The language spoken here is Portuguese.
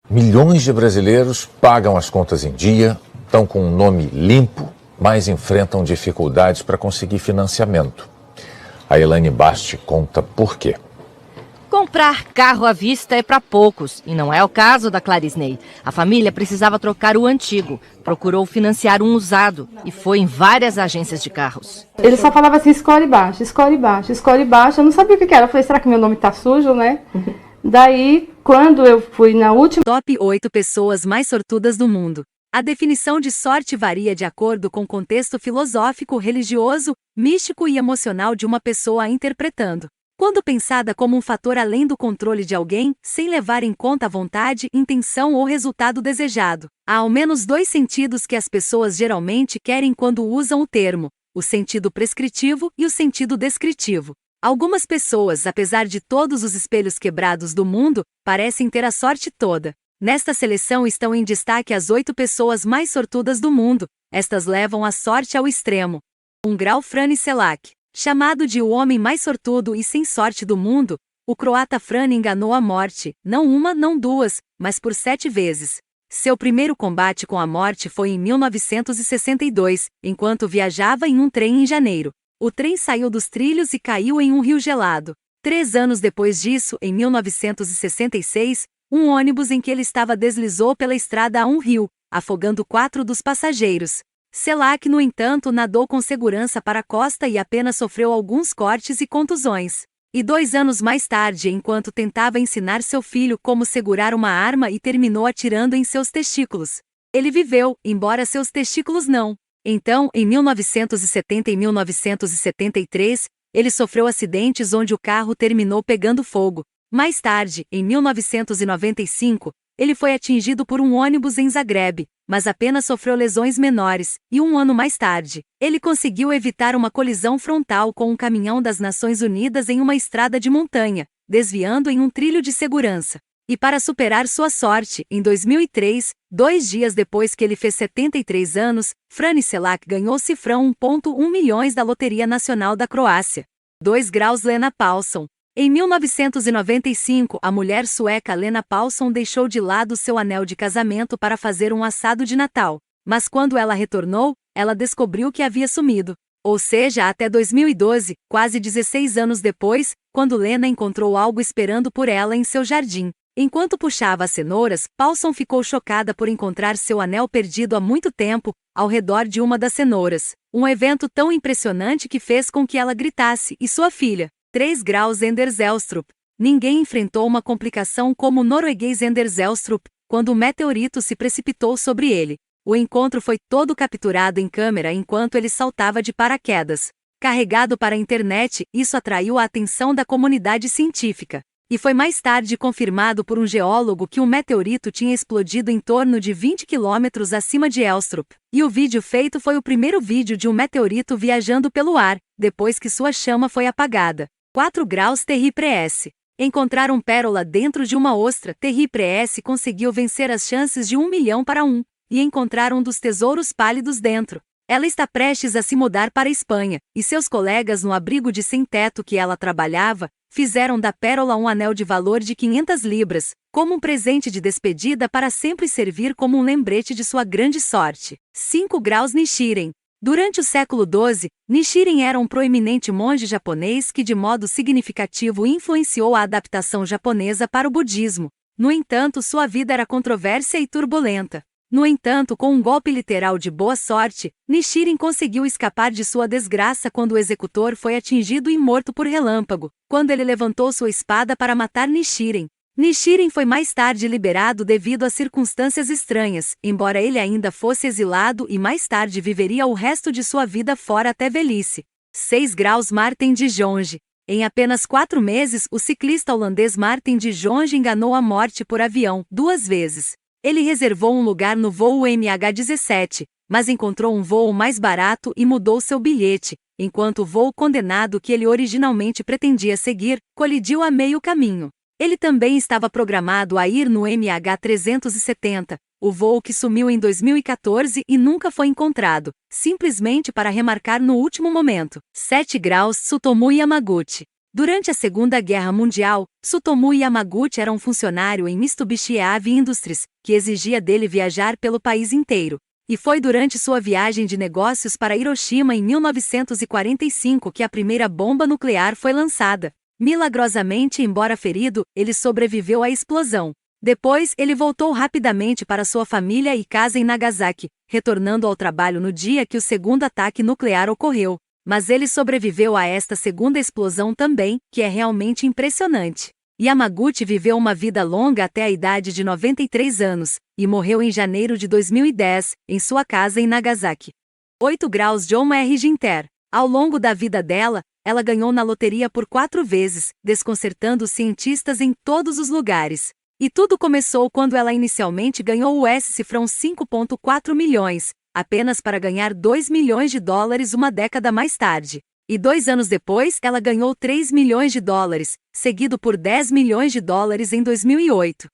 Milhões de brasileiros pagam as contas em dia, estão com um nome limpo, mas enfrentam dificuldades para conseguir financiamento. A Elaine Basti conta por quê. Comprar carro à vista é para poucos, e não é o caso da Clarisney. A família precisava trocar o antigo, procurou financiar um usado e foi em várias agências de carros. Ele só falava assim, escolhe baixo, escolhe baixo, escolhe baixo. Eu não sabia o que era. Eu falei, será que meu nome tá sujo, né? Daí, quando eu fui na última... Top 8 pessoas mais sortudas do mundo. A definição de sorte varia de acordo com o contexto filosófico, religioso, místico e emocional de uma pessoa interpretando. Quando pensada como um fator além do controle de alguém, sem levar em conta a vontade, intenção ou resultado desejado, há ao menos dois sentidos que as pessoas geralmente querem quando usam o termo: o sentido prescritivo e o sentido descritivo. Algumas pessoas, apesar de todos os espelhos quebrados do mundo, parecem ter a sorte toda. Nesta seleção estão em destaque as 8 pessoas mais sortudas do mundo. Estas levam a sorte ao extremo. 1 grau Frane Selak. Chamado de o homem mais sortudo e sem sorte do mundo, o croata Frane enganou a morte, não uma, não duas, mas por 7 vezes. Seu primeiro combate com a morte foi em 1962, enquanto viajava em um trem em janeiro. O trem saiu dos trilhos e caiu em um rio gelado. 3 anos depois disso, em 1966, um ônibus em que ele estava deslizou pela estrada a um rio, afogando 4 dos passageiros. Selak, no entanto, nadou com segurança para a costa e apenas sofreu alguns cortes e contusões. E 2 anos mais tarde, enquanto tentava ensinar seu filho como segurar uma arma e terminou atirando em seus testículos. Ele viveu, embora seus testículos não. Então, em 1970 e 1973, ele sofreu acidentes onde o carro terminou pegando fogo. Mais tarde, em 1995, ele foi atingido por um ônibus em Zagreb, mas apenas sofreu lesões menores, e 1 ano mais tarde, ele conseguiu evitar uma colisão frontal com um caminhão das Nações Unidas em uma estrada de montanha, desviando em um trilho de segurança. E para superar sua sorte, em 2003, 2 dias depois que ele fez 73 anos, Frane Selak ganhou cifrão 1,1 milhões da Loteria Nacional da Croácia. 2 graus Lena Paulsson. Em 1995, a mulher sueca Lena Paulsson deixou de lado seu anel de casamento para fazer um assado de Natal. Mas quando ela retornou, ela descobriu que havia sumido. Ou seja, até 2012, quase 16 anos depois, quando Lena encontrou algo esperando por ela em seu jardim. Enquanto puxava as cenouras, Paulsson ficou chocada por encontrar seu anel perdido há muito tempo, ao redor de uma das cenouras. Um evento tão impressionante que fez com que ela gritasse, e sua filha. 3 graus Anders Elstrup. Ninguém enfrentou uma complicação como o norueguês Anders Elstrup, quando o meteorito se precipitou sobre ele. O encontro foi todo capturado em câmera enquanto ele saltava de paraquedas. Carregado para a internet, isso atraiu a atenção da comunidade científica. E foi mais tarde confirmado por um geólogo que o meteorito tinha explodido em torno de 20 quilômetros acima de Elstrup. E o vídeo feito foi o primeiro vídeo de um meteorito viajando pelo ar, depois que sua chama foi apagada. 4 graus Terry Price. Encontraram pérola dentro de uma ostra. Terry Price conseguiu vencer as chances de 1 milhão para 1, e encontraram um dos tesouros pálidos dentro. Ela está prestes a se mudar para a Espanha, e seus colegas no abrigo de sem-teto que ela trabalhava, fizeram da pérola um anel de valor de 500 libras, como um presente de despedida para sempre servir como um lembrete de sua grande sorte. 5 graus Nichiren. Durante o século XII, Nichiren era um proeminente monge japonês que de modo significativo influenciou a adaptação japonesa para o budismo. No entanto, sua vida era controversa e turbulenta. No entanto, com um golpe literal de boa sorte, Nichiren conseguiu escapar de sua desgraça quando o executor foi atingido e morto por relâmpago, quando ele levantou sua espada para matar Nichiren. Nichiren foi mais tarde liberado devido a circunstâncias estranhas, embora ele ainda fosse exilado e mais tarde viveria o resto de sua vida fora até velhice. 6 graus Martin de Jonge. Em apenas 4 meses, o ciclista holandês Martin de Jonge enganou a morte por avião 2 vezes. Ele reservou um lugar no voo MH17, mas encontrou um voo mais barato e mudou seu bilhete, enquanto o voo condenado que ele originalmente pretendia seguir, colidiu a meio caminho. Ele também estava programado a ir no MH370, o voo que sumiu em 2014 e nunca foi encontrado, simplesmente para remarcar no último momento. 7 graus Tsutomu Yamaguchi. Durante a Segunda Guerra Mundial, Tsutomu Yamaguchi era um funcionário em Mitsubishi Heavy Industries, que exigia dele viajar pelo país inteiro. E foi durante sua viagem de negócios para Hiroshima em 1945 que a primeira bomba nuclear foi lançada. Milagrosamente, embora ferido, ele sobreviveu à explosão. Depois, ele voltou rapidamente para sua família e casa em Nagasaki, retornando ao trabalho no dia que o segundo ataque nuclear ocorreu. Mas ele sobreviveu a esta segunda explosão também, que é realmente impressionante. Yamaguchi viveu uma vida longa até a idade de 93 anos, e morreu em janeiro de 2010, em sua casa em Nagasaki. 8 graus John R. Ginter. Ao longo da vida dela, ela ganhou na loteria por 4 vezes, desconcertando os cientistas em todos os lugares. E tudo começou quando ela inicialmente ganhou o US-cifrão 5,4 milhões, apenas para ganhar 2 milhões de dólares uma década mais tarde. E 2 anos depois, ela ganhou 3 milhões de dólares, seguido por 10 milhões de dólares em 2008.